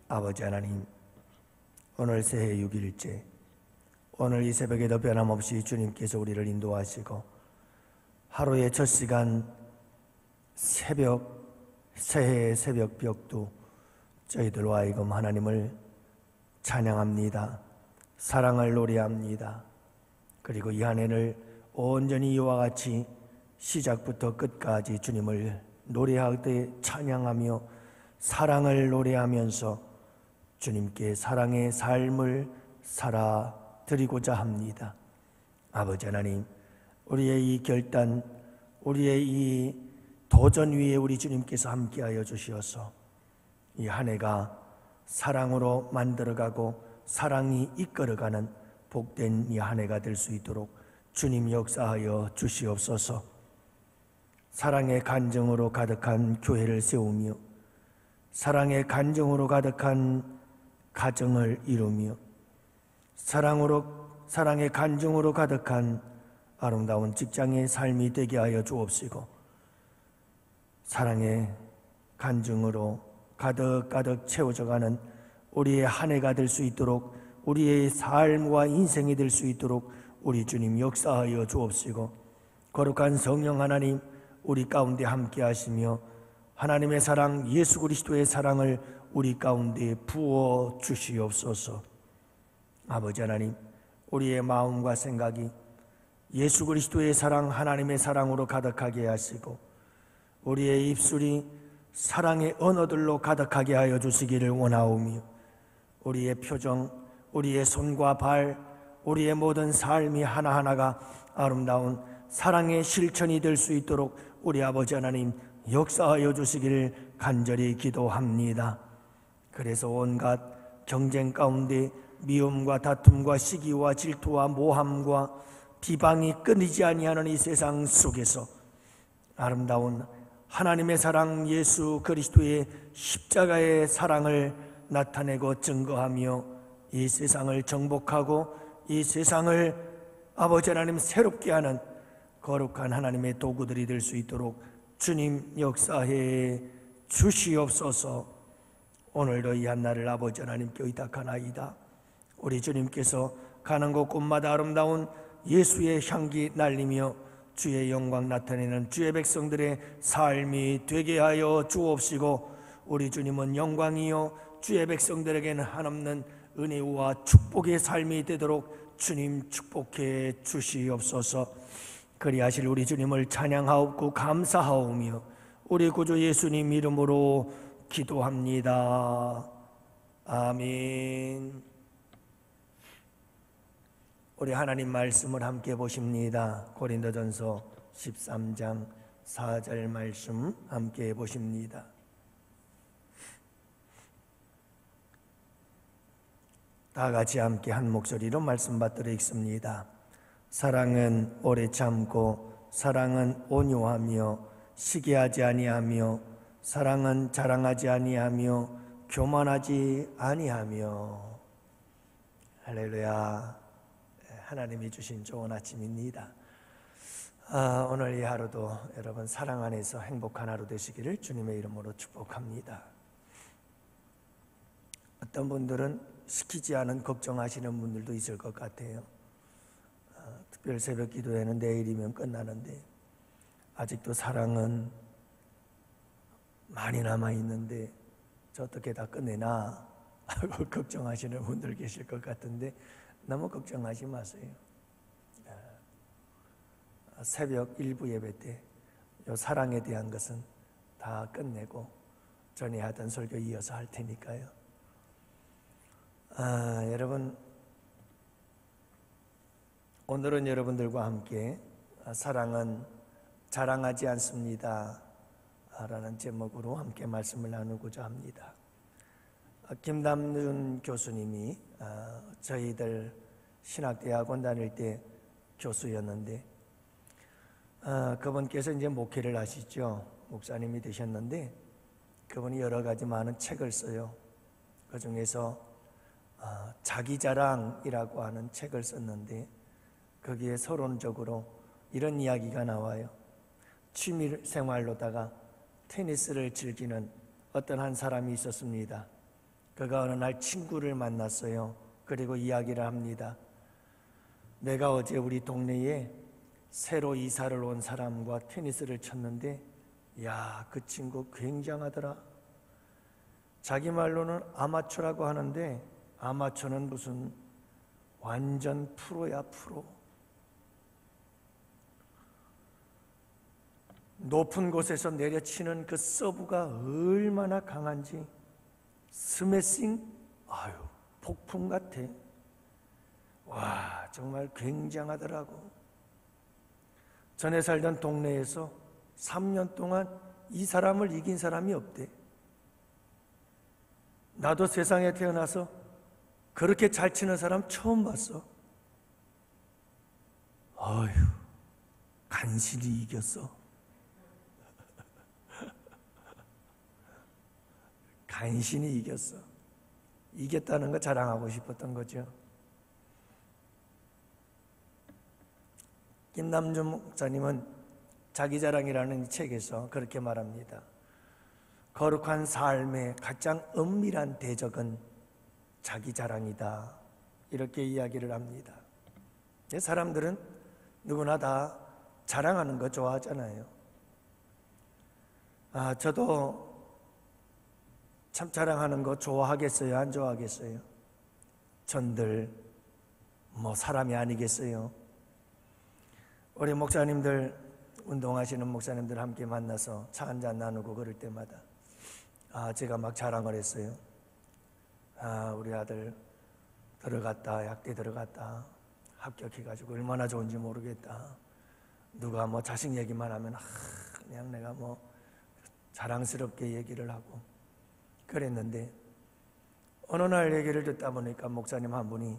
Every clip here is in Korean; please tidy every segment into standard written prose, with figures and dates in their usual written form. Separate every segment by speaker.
Speaker 1: 아버지 하나님, 오늘 새해 6일째, 오늘 이 새벽에도 변함없이 주님께서 우리를 인도하시고 하루의 첫 시간 새해의 새벽벽도 저희들로 하여금 하나님을 찬양합니다. 사랑을 노래합니다. 그리고 이 한 해를 온전히 이와 같이 시작부터 끝까지 주님을 노래하되 찬양하며 사랑을 노래하면서 주님께 사랑의 삶을 살아드리고자 합니다. 아버지 하나님, 우리의 이 결단, 우리의 이 도전 위에 우리 주님께서 함께하여 주시어서 이 한 해가 사랑으로 만들어가고 사랑이 이끌어가는 복된 이 한 해가 될 수 있도록 주님 역사하여 주시옵소서. 사랑의 간증으로 가득한 교회를 세우며 사랑의 간증으로 가득한 가정을 이루며 사랑의 간증으로 가득한 아름다운 직장의 삶이 되게 하여 주옵시고, 사랑의 간증으로 가득가득 채워져가는 우리의 한 해가 될 수 있도록, 우리의 삶과 인생이 될 수 있도록 우리 주님 역사하여 주옵시고, 거룩한 성령 하나님 우리 가운데 함께 하시며 하나님의 사랑, 예수 그리스도의 사랑을 우리 가운데 부어 주시옵소서. 아버지 하나님, 우리의 마음과 생각이 예수 그리스도의 사랑, 하나님의 사랑으로 가득하게 하시고 우리의 입술이 사랑의 언어들로 가득하게 하여 주시기를 원하오며, 우리의 표정, 우리의 손과 발, 우리의 모든 삶이 하나하나가 아름다운 사랑의 실천이 될 수 있도록 우리 아버지 하나님 역사하여 주시기를 간절히 기도합니다. 그래서 온갖 경쟁 가운데 미움과 다툼과 시기와 질투와 모함과 비방이 끊이지 아니하는 이 세상 속에서 아름다운 하나님의 사랑, 예수 그리스도의 십자가의 사랑을 나타내고 증거하며 이 세상을 정복하고 이 세상을 아버지 하나님 새롭게 하는 거룩한 하나님의 도구들이 될 수 있도록 주님 역사해 주시옵소서. 오늘도 이 한날을 아버지 하나님께 의탁하나이다. 우리 주님께서 가는 곳곳마다 아름다운 예수의 향기 날리며 주의 영광 나타내는 주의 백성들의 삶이 되게 하여 주옵시고, 우리 주님은 영광이요 주의 백성들에게는 한없는 은혜와 축복의 삶이 되도록 주님 축복해 주시옵소서. 그리하실 우리 주님을 찬양하옵고 감사하오며 우리 구주 예수님 이름으로 기도합니다. 아멘. 우리 하나님 말씀을 함께 보십니다. 고린도전서 13장 4절 말씀 함께 보십니다. 다 같이 함께 한 목소리로 말씀 받들어 읽습니다. 사랑은 오래 참고 사랑은 온유하며 시기하지 아니하며 사랑은 자랑하지 아니하며 교만하지 아니하며. 할렐루야. 하나님이 주신 좋은 아침입니다. 오늘 이 하루도 여러분 사랑 안에서 행복한 하루 되시기를 주님의 이름으로 축복합니다. 어떤 분들은 시키지 않은 걱정하시는 분들도 있을 것 같아요. 특별 새벽 기도회는 내일이면 끝나는데 아직도 사랑은 많이 남아있는데 저 어떻게 다 끝내나 하고 걱정하시는 분들 계실 것 같은데 너무 걱정하지 마세요. 새벽 일부 예배 때 이 사랑에 대한 것은 다 끝내고 전에 하던 설교 이어서 할 테니까요. 여러분, 오늘은 여러분들과 함께 사랑은 자랑하지 않습니다 라는 제목으로 함께 말씀을 나누고자 합니다. 김남준 교수님이 저희들 신학대학원 다닐 때 교수였는데 그분께서 이제 목회를 하시죠. 목사님이 되셨는데 그분이 여러 가지 많은 책을 써요. 그 중에서 자기자랑이라고 하는 책을 썼는데 거기에 서론적으로 이런 이야기가 나와요. 취미 생활로다가 테니스를 즐기는 어떤 한 사람이 있었습니다. 그가 어느 날 친구를 만났어요. 그리고 이야기를 합니다. 내가 어제 우리 동네에 새로 이사를 온 사람과 테니스를 쳤는데 야, 그 친구 굉장하더라. 자기 말로는 아마추어라고 하는데 아마추어는 무슨 완전 프로야, 프로. 높은 곳에서 내려치는 그 서브가 얼마나 강한지 스매싱, 아유, 폭풍 같아. 와, 정말 굉장하더라고. 전에 살던 동네에서 3년 동안 이 사람을 이긴 사람이 없대. 나도 세상에 태어나서 그렇게 잘 치는 사람 처음 봤어. 아유, 간신히 이겼어. 간신히 이겼어. 이겼다는 거 자랑하고 싶었던 거죠. 김남준 목사님은 자기자랑이라는 이 책에서 그렇게 말합니다. 거룩한 삶의 가장 은밀한 대적은 자기자랑이다. 이렇게 이야기를 합니다. 사람들은 누구나 다 자랑하는 거 좋아하잖아요. 저도 참 자랑하는 거 좋아하겠어요? 안 좋아하겠어요? 전들 사람이 아니겠어요? 우리 목사님들, 운동하시는 목사님들 함께 만나서 차 한잔 나누고 그럴 때마다 제가 막 자랑을 했어요. 우리 아들 들어갔다, 약대 들어갔다, 합격해가지고 얼마나 좋은지 모르겠다. 누가 자식 얘기만 하면 그냥 내가 자랑스럽게 얘기를 하고 그랬는데, 어느 날 얘기를 듣다 보니까 목사님 한 분이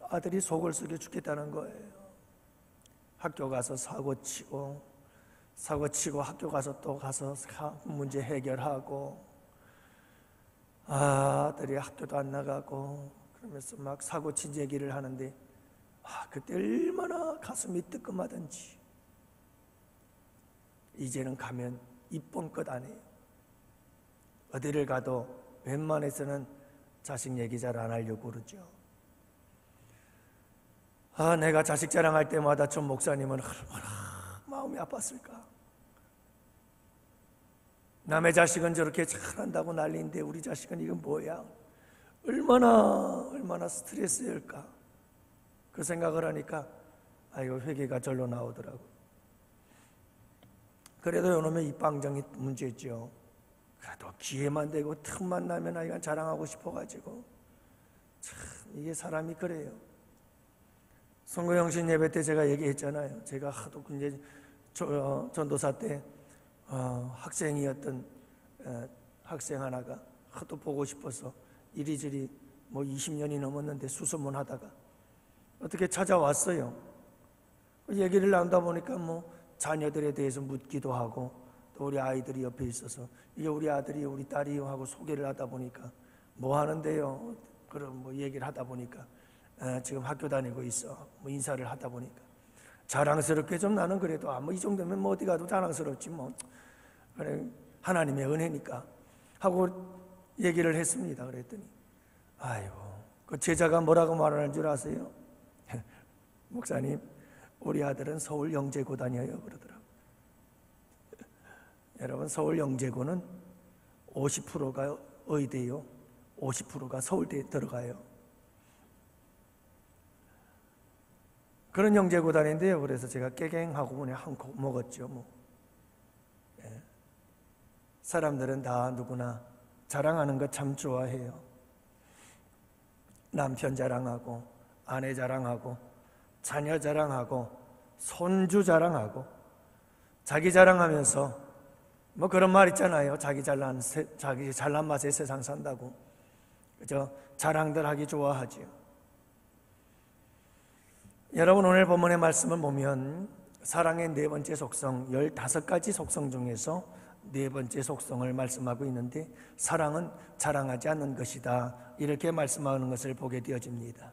Speaker 1: 아들이 속을 썩여 죽겠다는 거예요. 학교 가서 사고치고 학교 가서 또 가서 문제 해결하고, 아들이 학교도 안 나가고 그러면서 막 사고친 얘기를 하는데 그때 얼마나 가슴이 뜨끔하던지. 이제는 가면 입 본 것 아니에요. 어디를 가도 웬만해서는 자식 얘기 잘 안 하려고 그러죠. 내가 자식 자랑할 때마다 전 목사님은 얼마나 마음이 아팠을까. 남의 자식은 저렇게 잘한다고 난리인데 우리 자식은 이건 뭐야. 얼마나 스트레스일까. 그 생각을 하니까 회개가 절로 나오더라고. 그래도 요놈의 입방정이 문제죠. 그래도 기회만 되고 틈만 나면 이건 자랑하고 싶어가지고. 참 이게 사람이 그래요. 선거영신 예배 때 제가 얘기했잖아요. 제가 하도 이제 전도사 때 학생이었던 학생 하나가 하도 보고 싶어서 이리저리 20년이 넘었는데 수소문 하다가 어떻게 찾아왔어요. 얘기를 나누다 보니까 자녀들에 대해서 묻기도 하고, 또 우리 아이들이 옆에 있어서 이게 우리 아들이 우리 딸이요 하고 소개를 하다 보니까 뭐 하는데요? 그럼 얘기를 하다 보니까 지금 학교 다니고 있어. 인사를 하다 보니까 자랑스럽게 좀, 나는 그래도 이 정도면 어디 가도 자랑스럽지 그래, 하나님의 은혜니까 하고 얘기를 했습니다. 그랬더니 그 제자가 뭐라고 말하는 줄 아세요? 목사님, 우리 아들은 서울 영재고 다녀요 그러더라고요. 여러분, 서울 영재고는 50%가 의대요, 50%가 서울대에 들어가요. 그런 영재고 다닌데요. 그래서 제가 깨갱하고 그냥 한 코 먹었죠. 사람들은 다 누구나 자랑하는 거 참 좋아해요. 남편 자랑하고, 아내 자랑하고, 자녀 자랑하고, 손주 자랑하고, 자기 자랑하면서 그런 말 있잖아요. 자기 잘난 맛에 세상 산다고. 그죠? 자랑들 하기 좋아하지요. 여러분, 오늘 본문의 말씀을 보면 사랑의 네 번째 속성, 15가지 속성 중에서 네 번째 속성을 말씀하고 있는데, 사랑은 자랑하지 않는 것이다, 이렇게 말씀하는 것을 보게 되어집니다.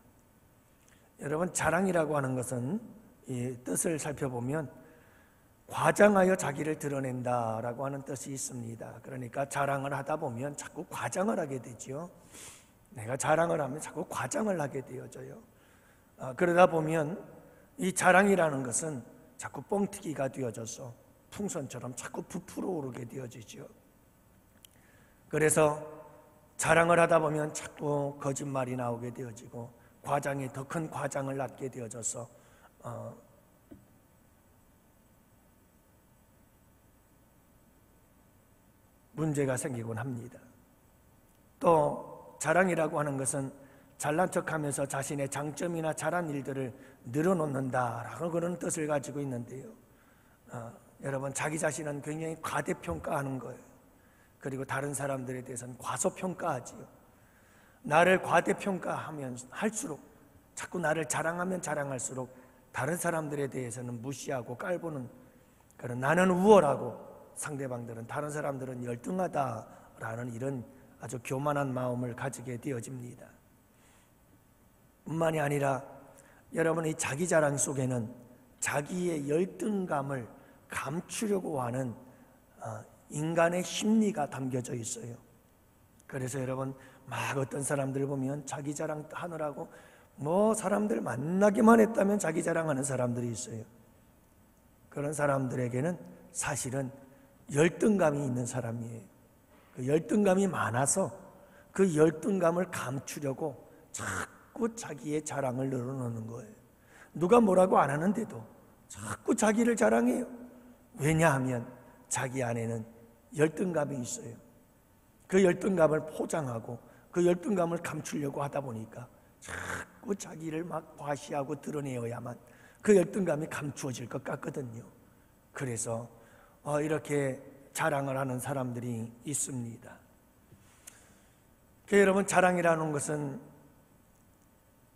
Speaker 1: 여러분, 자랑이라고 하는 것은 이 뜻을 살펴보면 과장하여 자기를 드러낸다라고 하는 뜻이 있습니다. 그러니까 자랑을 하다 보면 자꾸 과장을 하게 되죠. 내가 자랑을 하면 자꾸 과장을 하게 되어져요. 그러다 보면 이 자랑이라는 것은 자꾸 뻥튀기가 되어져서 풍선처럼 자꾸 부풀어 오르게 되어지죠. 그래서 자랑을 하다 보면 자꾸 거짓말이 나오게 되어지고 과장이 더 큰 과장을 낳게 되어져서 문제가 생기곤 합니다. 또 자랑이라고 하는 것은 잘난 척하면서 자신의 장점이나 잘한 일들을 늘어놓는다라고 그런 뜻을 가지고 있는데요. 여러분, 자기 자신은 굉장히 과대평가하는 거예요. 그리고 다른 사람들에 대해서는 과소평가하지요. 나를 과대평가하면 할수록, 자꾸 나를 자랑하면 자랑할수록 다른 사람들에 대해서는 무시하고 깔보는 그런, 나는 우월하고 상대방들은, 다른 사람들은 열등하다라는 이런 아주 교만한 마음을 가지게 되어집니다. 뿐만이 아니라 여러분의 자기 자랑 속에는 자기의 열등감을 감추려고 하는 인간의 심리가 담겨져 있어요. 그래서 여러분, 막 어떤 사람들 보면 자기 자랑 하느라고 사람들 만나기만 했다면 자기 자랑하는 사람들이 있어요. 그런 사람들에게는 사실은 열등감이 있는 사람이에요. 그 열등감이 많아서 그 열등감을 감추려고 자꾸 자기의 자랑을 늘어놓는 거예요. 누가 뭐라고 안 하는데도 자꾸 자기를 자랑해요. 왜냐하면 자기 안에는 열등감이 있어요. 그 열등감을 포장하고 그 열등감을 감추려고 하다 보니까 자꾸 자기를 막 과시하고 드러내어야만 그 열등감이 감추어질 것 같거든요. 그래서 이렇게 자랑을 하는 사람들이 있습니다. 여러분, 자랑이라는 것은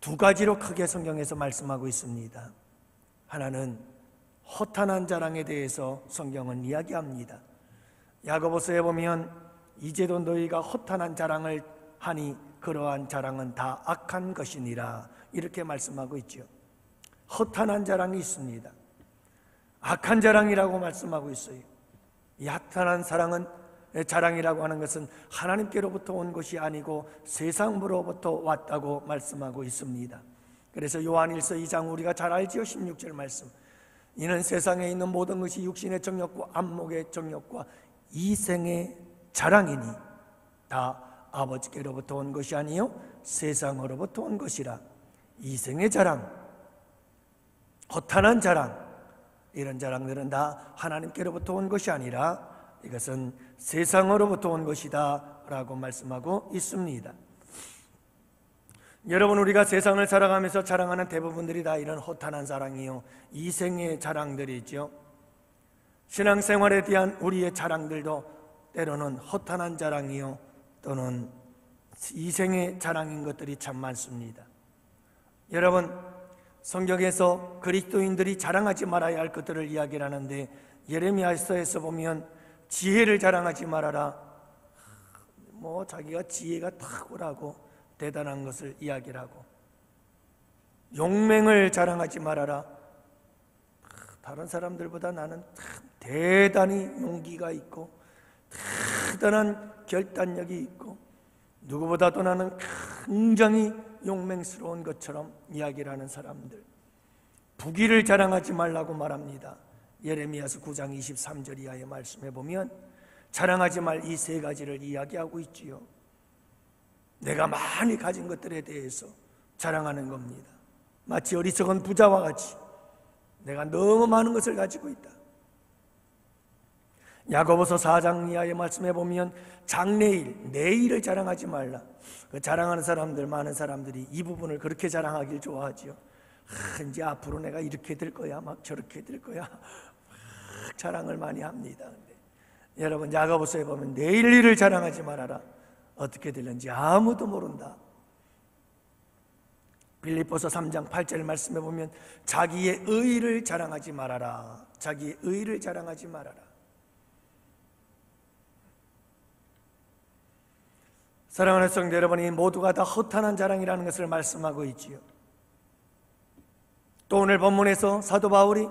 Speaker 1: 두 가지로 크게 성경에서 말씀하고 있습니다. 하나는 허탄한 자랑에 대해서 성경은 이야기합니다. 야고보서에 보면 이제도 너희가 허탄한 자랑을 하니 그러한 자랑은 다 악한 것이니라, 이렇게 말씀하고 있죠. 허탄한 자랑이 있습니다. 악한 자랑이라고 말씀하고 있어요. 이 허탄한 자랑이라고 하는 것은 하나님께로부터 온 것이 아니고 세상으로부터 왔다고 말씀하고 있습니다. 그래서 요한일서 2장 우리가 잘 알지요. 16절 말씀, 이는 세상에 있는 모든 것이 육신의 정욕과 안목의 정욕과 이생의 자랑이니 다 아버지께로부터 온 것이 아니요 세상으로부터 온 것이라. 이생의 자랑, 허탄한 자랑, 이런 자랑들은 다 하나님께로부터 온 것이 아니라 이것은 세상으로부터 온 것이다 라고 말씀하고 있습니다. 여러분, 우리가 세상을 살아가면서 자랑하는 대부분들이 다 이런 허탄한 자랑이요, 이생의 자랑들이죠. 신앙생활에 대한 우리의 자랑들도 때로는 허탄한 자랑이요 또는 이생의 자랑인 것들이 참 많습니다. 여러분, 성경에서 그리스도인들이 자랑하지 말아야 할 것들을 이야기를 하는데, 예레미야서에서 보면 지혜를 자랑하지 말아라, 자기가 지혜가 탁월하고 대단한 것을 이야기를 하고, 용맹을 자랑하지 말아라, 다른 사람들보다 나는 대단히 용기가 있고 대단한 결단력이 있고 누구보다도 나는 굉장히 용맹스러운 것처럼 이야기를 하는 사람들, 부귀를 자랑하지 말라고 말합니다. 예레미야서 9장 23절 이하의 말씀에 보면 자랑하지 말 이 세 가지를 이야기하고 있지요. 내가 많이 가진 것들에 대해서 자랑하는 겁니다. 마치 어리석은 부자와 같이 내가 너무 많은 것을 가지고 있다. 야고보서 4장 이하의 말씀에 보면 장래일, 내일을 자랑하지 말라. 그 자랑하는 사람들, 많은 사람들이 이 부분을 그렇게 자랑하길 좋아하지요. 이제 앞으로 내가 이렇게 될 거야, 막 저렇게 될 거야, 막 자랑을 많이 합니다. 근데 여러분, 야고보서에 보면 내일 일을 자랑하지 말아라. 어떻게 될는지 아무도 모른다. 빌립보서 3장 8절 말씀에 보면 자기의 의를 자랑하지 말아라. 자기의 의를 자랑하지 말아라. 사랑하는 성도 여러분이 모두가 다 허탄한 자랑이라는 것을 말씀하고 있지요. 또 오늘 본문에서 사도 바울이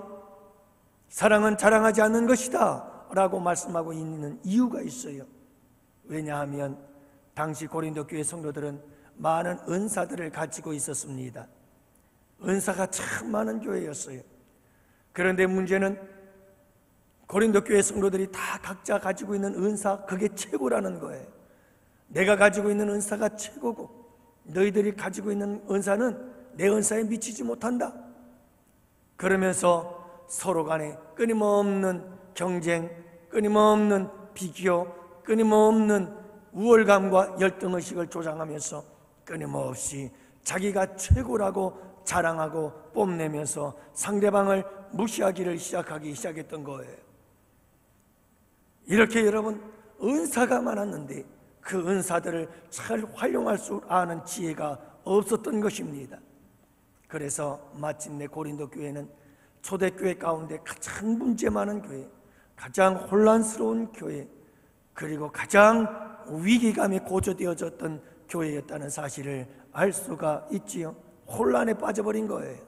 Speaker 1: 사랑은 자랑하지 않는 것이다 라고 말씀하고 있는 이유가 있어요. 왜냐하면 당시 고린도 교회 성도들은 많은 은사들을 가지고 있었습니다. 은사가 참 많은 교회였어요. 그런데 문제는 고린도 교회 성도들이 다 각자 가지고 있는 은사, 그게 최고라는 거예요. 내가 가지고 있는 은사가 최고고 너희들이 가지고 있는 은사는 내 은사에 미치지 못한다. 그러면서 서로 간에 끊임없는 경쟁, 끊임없는 비교, 끊임없는 우월감과 열등의식을 조장하면서 끊임없이 자기가 최고라고 자랑하고 뽐내면서 상대방을 무시하기를 시작했던 거예요. 이렇게 여러분, 은사가 많았는데 그 은사들을 잘 활용할 수 아는 지혜가 없었던 것입니다. 그래서 마침내 고린도 교회는 초대교회 가운데 가장 문제 많은 교회, 가장 혼란스러운 교회, 그리고 가장 위기감에 고조되어졌던 교회였다는 사실을 알 수가 있지요. 혼란에 빠져버린 거예요.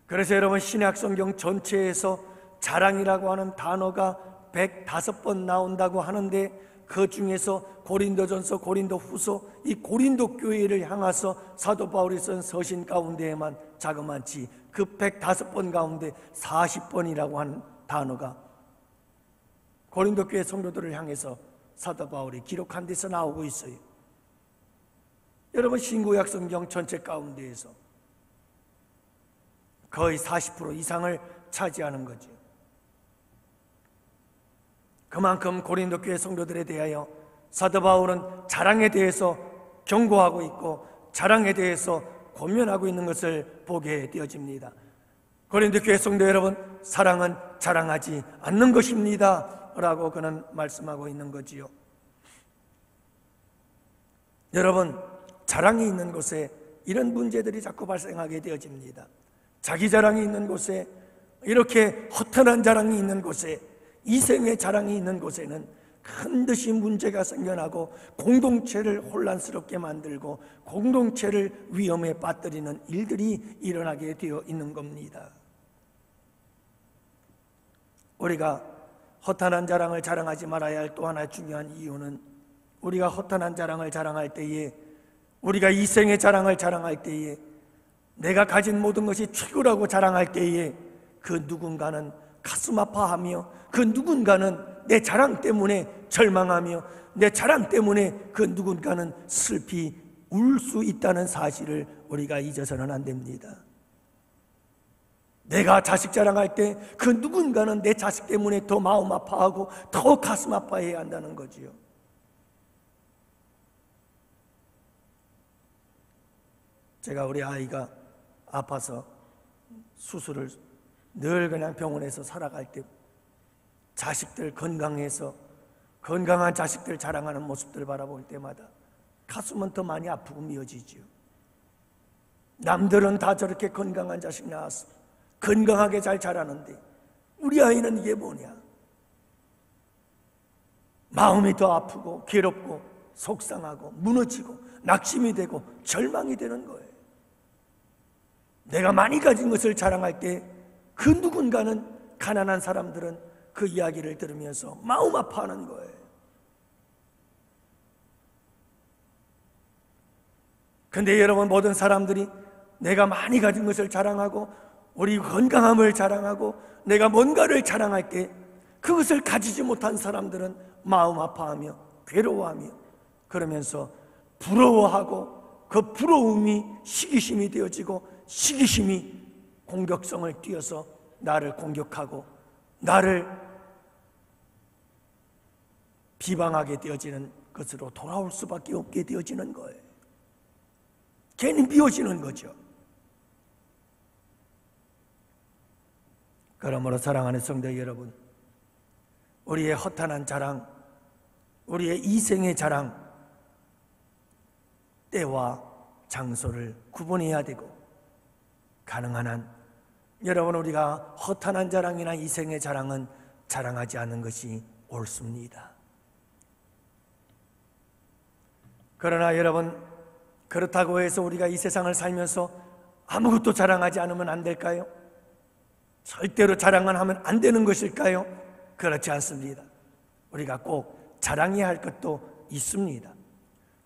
Speaker 1: 그래서 여러분, 신약성경 전체에서 자랑이라고 하는 단어가 105번 나온다고 하는데 그 중에서 고린도전서, 고린도후서, 이 고린도 교회를 향해서 사도 바울이 쓴 서신 가운데에만 자그마치 그 105번 가운데 40번이라고 하는 단어가 고린도 교회 성도들을 향해서 사도 바울이 기록한 데서 나오고 있어요. 여러분, 신구약 성경 전체 가운데에서 거의 40% 이상을 차지하는 거죠. 그만큼 고린도 교회 성도들에 대하여 사도 바울은 자랑에 대해서 경고하고 있고 자랑에 대해서 권면하고 있는 것을 보게 되어집니다. 고린도 교회 성도 여러분, 사랑은 자랑하지 않는 것입니다 라고 그는 말씀하고 있는 거지요. 여러분, 자랑이 있는 곳에 이런 문제들이 자꾸 발생하게 되어집니다. 자기 자랑이 있는 곳에, 이렇게 허탄한 자랑이 있는 곳에, 이생의 자랑이 있는 곳에는 반드시 문제가 생겨나고 공동체를 혼란스럽게 만들고 공동체를 위험에 빠뜨리는 일들이 일어나게 되어 있는 겁니다. 우리가 허탄한 자랑을 자랑하지 말아야 할 또 하나의 중요한 이유는, 우리가 허탄한 자랑을 자랑할 때에, 우리가 이생의 자랑을 자랑할 때에, 내가 가진 모든 것이 최고라고 자랑할 때에 그 누군가는 가슴 아파하며 그 누군가는 내 자랑 때문에 절망하며 내 자랑 때문에 그 누군가는 슬피 울 수 있다는 사실을 우리가 잊어서는 안 됩니다. 내가 자식 자랑할 때 그 누군가는 내 자식 때문에 더 마음 아파하고 더 가슴 아파해야 한다는 거지요. 제가 우리 아이가 아파서 수술을 늘 그냥 병원에서 살아갈 때 자식들 건강해서 건강한 자식들 자랑하는 모습들 바라볼 때마다 가슴은 더 많이 아프고 미어지지요. 남들은 다 저렇게 건강한 자식 낳았어, 건강하게 잘 자라는데 우리 아이는 이게 뭐냐? 마음이 더 아프고 괴롭고 속상하고 무너지고 낙심이 되고 절망이 되는 거예요. 내가 많이 가진 것을 자랑할 때 그 누군가는, 가난한 사람들은 그 이야기를 들으면서 마음 아파하는 거예요. 근데 여러분, 모든 사람들이 내가 많이 가진 것을 자랑하고 우리 건강함을 자랑하고 내가 뭔가를 자랑할 때 그것을 가지지 못한 사람들은 마음 아파하며 괴로워하며 그러면서 부러워하고 그 부러움이 시기심이 되어지고 시기심이 공격성을 띄어서 나를 공격하고 나를 비방하게 되어지는 것으로 돌아올 수밖에 없게 되어지는 거예요. 괜히 미워지는 거죠. 그러므로 사랑하는 성도 여러분, 우리의 허탄한 자랑, 우리의 이생의 자랑, 때와 장소를 구분해야 되고, 가능한 한 여러분, 우리가 허탄한 자랑이나 이생의 자랑은 자랑하지 않는 것이 옳습니다. 그러나 여러분, 그렇다고 해서 우리가 이 세상을 살면서 아무것도 자랑하지 않으면 안 될까요? 절대로 자랑만 하면 안 되는 것일까요? 그렇지 않습니다. 우리가 꼭 자랑해야 할 것도 있습니다.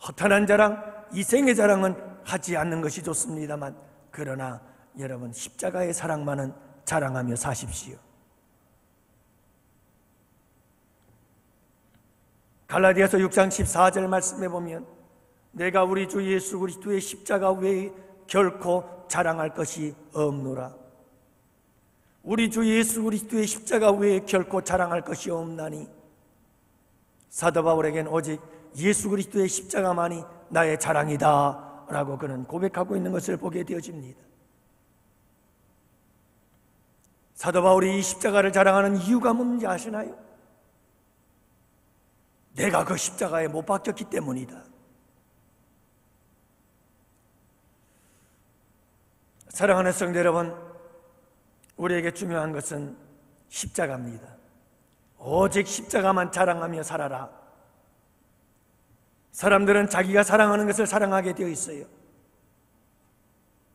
Speaker 1: 허탄한 자랑, 이생의 자랑은 하지 않는 것이 좋습니다만, 그러나 여러분, 십자가의 사랑만은 자랑하며 사십시오. 갈라디아서 6장 14절 말씀해 보면, 내가 우리 주 예수 그리스도의 십자가 외에 결코 자랑할 것이 없노라. 우리 주 예수 그리스도의 십자가 외에 결코 자랑할 것이 없나니, 사도 바울에겐 오직 예수 그리스도의 십자가만이 나의 자랑이다 라고 그는 고백하고 있는 것을 보게 되어집니다. 사도 바울이 이 십자가를 자랑하는 이유가 뭔지 아시나요? 내가 그 십자가에 못 박혔기 때문이다. 사랑하는 성도 여러분, 우리에게 중요한 것은 십자가입니다. 오직 십자가만 자랑하며 살아라. 사람들은 자기가 사랑하는 것을 사랑하게 되어 있어요.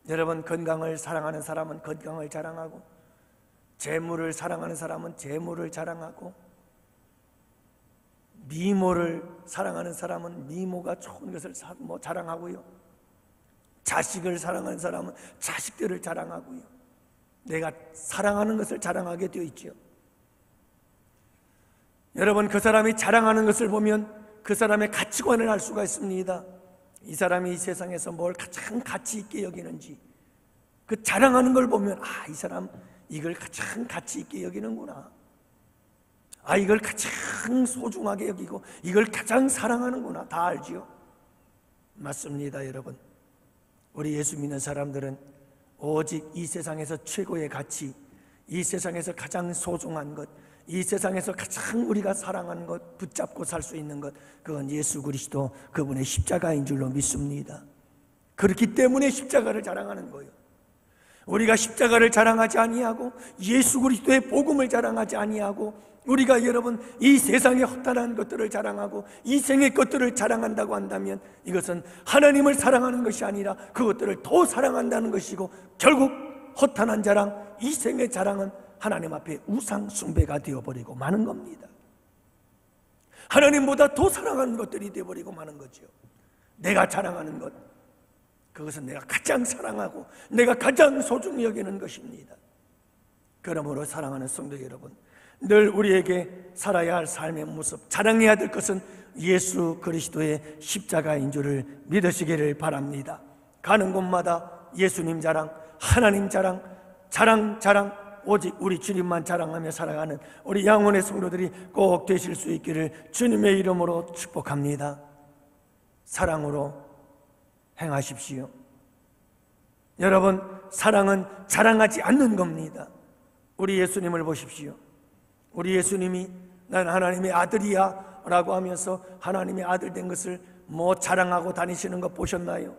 Speaker 1: 여러분, 건강을 사랑하는 사람은 건강을 자랑하고, 재물을 사랑하는 사람은 재물을 자랑하고, 미모를 사랑하는 사람은 미모가 좋은 것을 자랑하고요. 자식을 사랑하는 사람은 자식들을 자랑하고요. 내가 사랑하는 것을 자랑하게 되어 있죠. 여러분, 그 사람이 자랑하는 것을 보면 그 사람의 가치관을 알 수가 있습니다. 이 사람이 이 세상에서 뭘 가장 가치 있게 여기는지, 그 자랑하는 걸 보면, 이 사람 이걸 가장 가치 있게 여기는구나. 이걸 가장 소중하게 여기고 이걸 가장 사랑하는구나. 다 알지요? 맞습니다, 여러분. 우리 예수 믿는 사람들은 오직 이 세상에서 최고의 가치, 이 세상에서 가장 소중한 것, 이 세상에서 가장 우리가 사랑하는 것, 붙잡고 살 수 있는 것, 그건 예수 그리스도, 그분의 십자가인 줄로 믿습니다. 그렇기 때문에 십자가를 자랑하는 거예요. 우리가 십자가를 자랑하지 아니하고 예수 그리스도의 복음을 자랑하지 아니하고, 우리가 여러분 이 세상의 허탄한 것들을 자랑하고 이 생의 것들을 자랑한다고 한다면, 이것은 하나님을 사랑하는 것이 아니라 그것들을 더 사랑한다는 것이고, 결국 허탄한 자랑, 이 생의 자랑은 하나님 앞에 우상 숭배가 되어버리고 마는 겁니다. 하나님보다 더 사랑하는 것들이 되어버리고 마는 거죠. 내가 자랑하는 것, 그것은 내가 가장 사랑하고 내가 가장 소중히 여기는 것입니다. 그러므로 사랑하는 성도 여러분, 늘 우리에게 살아야 할 삶의 모습, 자랑해야 될 것은 예수 그리스도의 십자가인 줄을 믿으시기를 바랍니다. 가는 곳마다 예수님 자랑, 하나님 자랑, 자랑, 오직 우리 주님만 자랑하며 살아가는 우리 양원의 성도들이 꼭 되실 수 있기를 주님의 이름으로 축복합니다. 사랑으로 행하십시오. 여러분, 사랑은 자랑하지 않는 겁니다. 우리 예수님을 보십시오. 우리 예수님이 난 하나님의 아들이야 라고 하면서 하나님의 아들 된 것을 자랑하고 다니시는 거 보셨나요?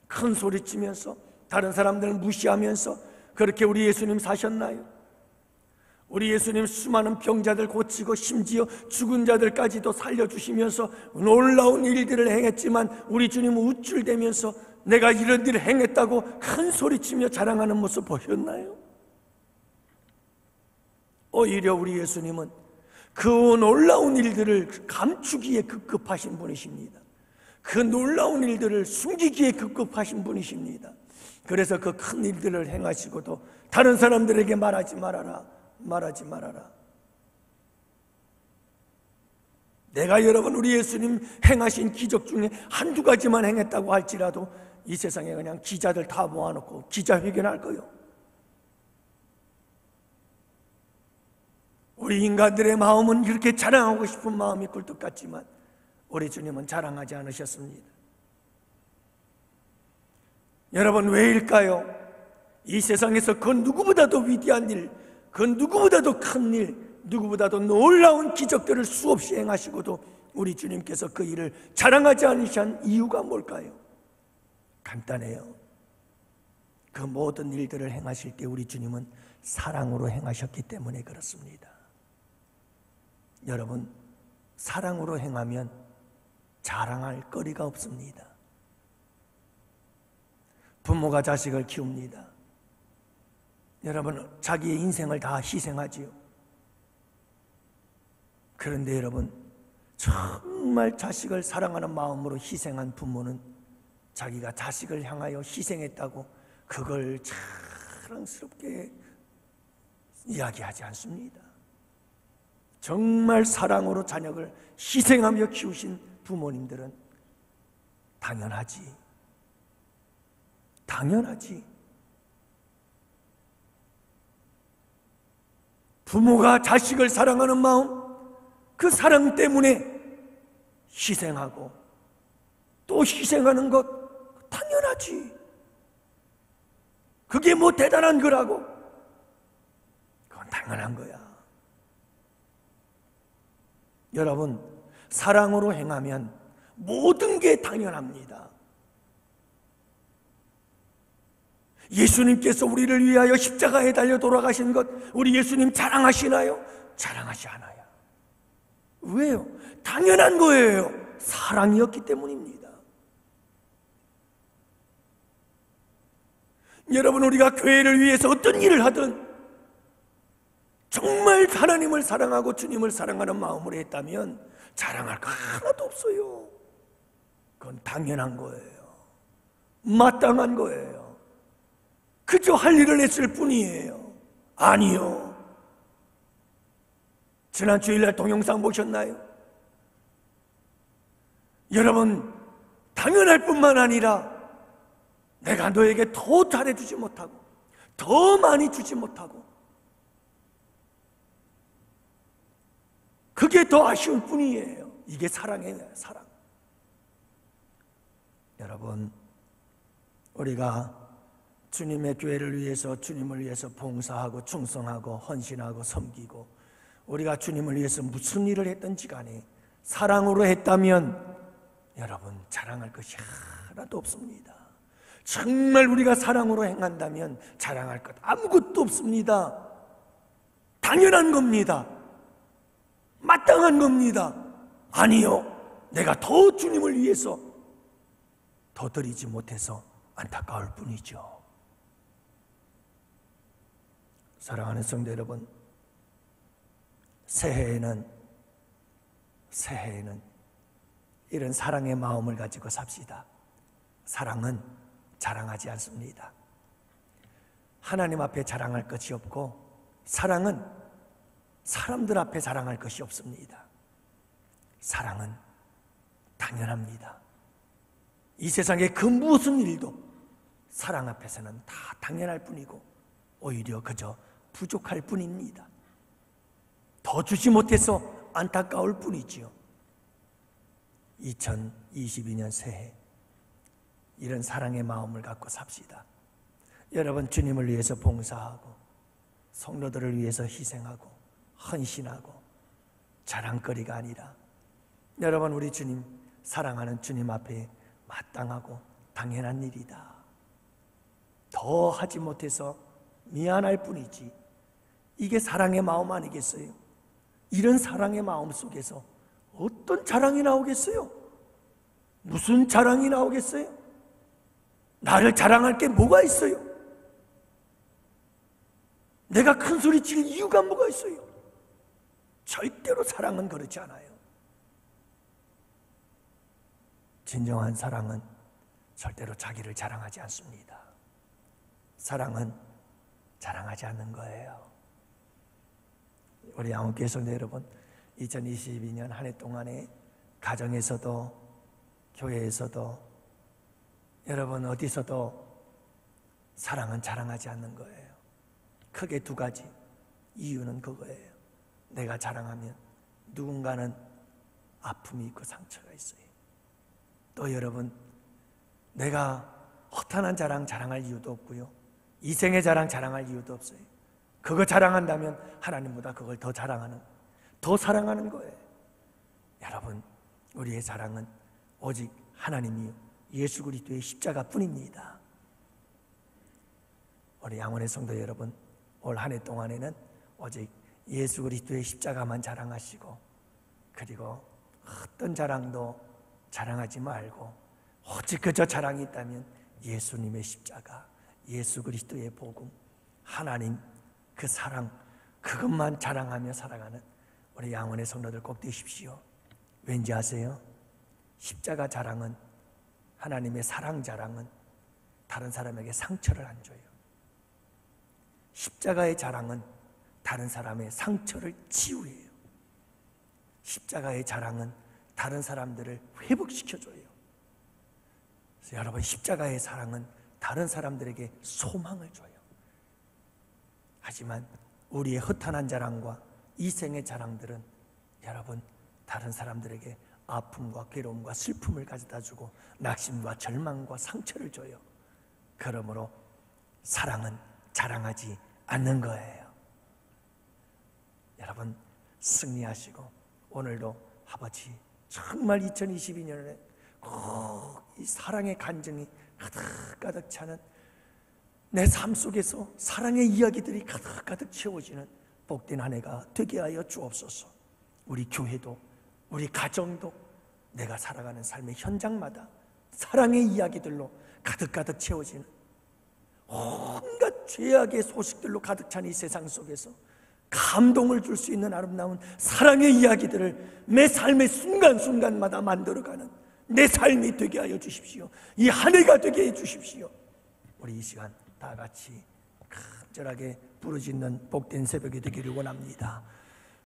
Speaker 1: 큰 소리치면서 다른 사람들을 무시하면서 그렇게 우리 예수님 사셨나요? 우리 예수님 수많은 병자들 고치고 심지어 죽은 자들까지도 살려주시면서 놀라운 일들을 행했지만, 우리 주님은 우쭐대면서 내가 이런 일을 행했다고 큰 소리치며 자랑하는 모습 보셨나요? 오히려 우리 예수님은 그 놀라운 일들을 감추기에 급급하신 분이십니다. 그 놀라운 일들을 숨기기에 급급하신 분이십니다. 그래서 그 큰 일들을 행하시고도 다른 사람들에게 말하지 말아라. 내가 여러분 우리 예수님 행하신 기적 중에 한두 가지만 행했다고 할지라도 이 세상에 그냥 기자들 다 모아놓고 기자회견할 거예요. 우리 인간들의 마음은 이렇게 자랑하고 싶은 마음이 굴뚝 같지만 우리 주님은 자랑하지 않으셨습니다. 여러분, 왜일까요? 이 세상에서 그 누구보다도 위대한 일, 그 누구보다도 큰 일, 누구보다도 놀라운 기적들을 수없이 행하시고도 우리 주님께서 그 일을 자랑하지 않으신 이유가 뭘까요? 간단해요. 그 모든 일들을 행하실 때 우리 주님은 사랑으로 행하셨기 때문에 그렇습니다. 여러분, 사랑으로 행하면 자랑할 거리가 없습니다. 부모가 자식을 키웁니다. 여러분, 자기의 인생을 다 희생하지요. 그런데 여러분, 정말 자식을 사랑하는 마음으로 희생한 부모는 자기가 자식을 향하여 희생했다고 그걸 자랑스럽게 이야기하지 않습니다. 정말 사랑으로 자녀를 희생하며 키우신 부모님들은 당연하지. 부모가 자식을 사랑하는 마음, 그 사랑 때문에 희생하고 또 희생하는 것 당연하지. 그게 뭐 대단한 거라고? 그건 당연한 거야. 여러분, 사랑으로 행하면 모든 게 당연합니다. 예수님께서 우리를 위하여 십자가에 달려 돌아가신 것, 우리 예수님 자랑하시나요? 자랑하지 않아요. 왜요? 당연한 거예요. 사랑이었기 때문입니다. 여러분, 우리가 교회를 위해서 어떤 일을 하든 정말 하나님을 사랑하고 주님을 사랑하는 마음으로 했다면 자랑할 거 하나도 없어요. 그건 당연한 거예요. 마땅한 거예요. 그저 할 일을 했을 뿐이에요. 아니요. 지난 주일날 동영상 보셨나요? 여러분, 당연할 뿐만 아니라 내가 너에게 더 잘해주지 못하고 더 많이 주지 못하고 그게 더 아쉬운 뿐이에요. 이게 사랑이에요. 사랑. 여러분, 우리가 주님의 교회를 위해서, 주님을 위해서 봉사하고 충성하고 헌신하고 섬기고 우리가 주님을 위해서 무슨 일을 했든지 간에 사랑으로 했다면 여러분, 자랑할 것이 하나도 없습니다. 정말 우리가 사랑으로 행한다면 자랑할 것 아무것도 없습니다. 당연한 겁니다. 마땅한 겁니다. 아니요, 내가 더 주님을 위해서 더 드리지 못해서 안타까울 뿐이죠. 사랑하는 성도 여러분, 새해에는 이런 사랑의 마음을 가지고 삽시다. 사랑은 자랑하지 않습니다. 하나님 앞에 자랑할 것이 없고 사랑은 사람들 앞에 자랑할 것이 없습니다. 사랑은 당연합니다. 이 세상의 그 무슨 일도 사랑 앞에서는 다 당연할 뿐이고 오히려 그저 부족할 뿐입니다. 더 주지 못해서 안타까울 뿐이지요. 2022년 새해 이런 사랑의 마음을 갖고 삽시다. 여러분, 주님을 위해서 봉사하고 성도들을 위해서 희생하고 헌신하고 자랑거리가 아니라 여러분, 우리 주님, 사랑하는 주님 앞에 마땅하고 당연한 일이다. 더 하지 못해서 미안할 뿐이지. 이게 사랑의 마음 아니겠어요? 이런 사랑의 마음 속에서 어떤 자랑이 나오겠어요? 무슨 자랑이 나오겠어요? 나를 자랑할 게 뭐가 있어요? 내가 큰 소리 칠 이유가 뭐가 있어요? 절대로 사랑은 그렇지 않아요. 진정한 사랑은 절대로 자기를 자랑하지 않습니다. 사랑은 자랑하지 않는 거예요. 우리 양호교회 성도 여러분, 2022년 한 해 동안에 가정에서도 교회에서도 여러분 어디서도 사랑은 자랑하지 않는 거예요. 크게 두 가지. 이유는 그거예요. 내가 자랑하면 누군가는 아픔이 있고 상처가 있어요. 또 여러분, 내가 허탄한 자랑 자랑할 이유도 없고요, 이생의 자랑 자랑할 이유도 없어요. 그거 자랑한다면 하나님보다 그걸 더 자랑하는, 더 사랑하는 거예요. 여러분, 우리의 자랑은 오직 하나님이요 예수 그리스도의 십자가뿐입니다. 우리 양원의 성도 여러분, 올 한 해 동안에는 오직 예수 그리스도의 십자가만 자랑하시고, 그리고 어떤 자랑도 자랑하지 말고 오직 그저 자랑이 있다면 예수님의 십자가, 예수 그리스도의 복음, 하나님 그 사랑, 그것만 자랑하며 살아가는 우리 양원의 성도들 꼭 되십시오. 왠지 아세요? 십자가 자랑은, 하나님의 사랑 자랑은 다른 사람에게 상처를 안 줘요. 십자가의 자랑은 다른 사람의 상처를 치유해요. 십자가의 자랑은 다른 사람들을 회복시켜줘요. 그래서 여러분, 십자가의 사랑은 다른 사람들에게 소망을 줘요. 하지만 우리의 허탄한 자랑과 이생의 자랑들은 여러분, 다른 사람들에게 아픔과 괴로움과 슬픔을 가져다주고 낙심과 절망과 상처를 줘요. 그러므로 사랑은 자랑하지 않는 거예요. 여러분, 승리하시고 오늘도 아버지 정말 2022년에 꼭 이 사랑의 간증이 가득가득 차는 내 삶 속에서 사랑의 이야기들이 가득가득 채워지는 복된 한 해가 되게 하여 주옵소서. 우리 교회도 우리 가정도 내가 살아가는 삶의 현장마다 사랑의 이야기들로 가득가득 채워지는, 온갖 죄악의 소식들로 가득 찬 이 세상 속에서 감동을 줄 수 있는 아름다운 사랑의 이야기들을 매 삶의 순간순간마다 만들어가는 내 삶이 되게 하여 주십시오. 이 한 해가 되게 해 주십시오. 우리 이 시간 다 같이 간절하게 부르짖는 복된 새벽이 되기를 원합니다.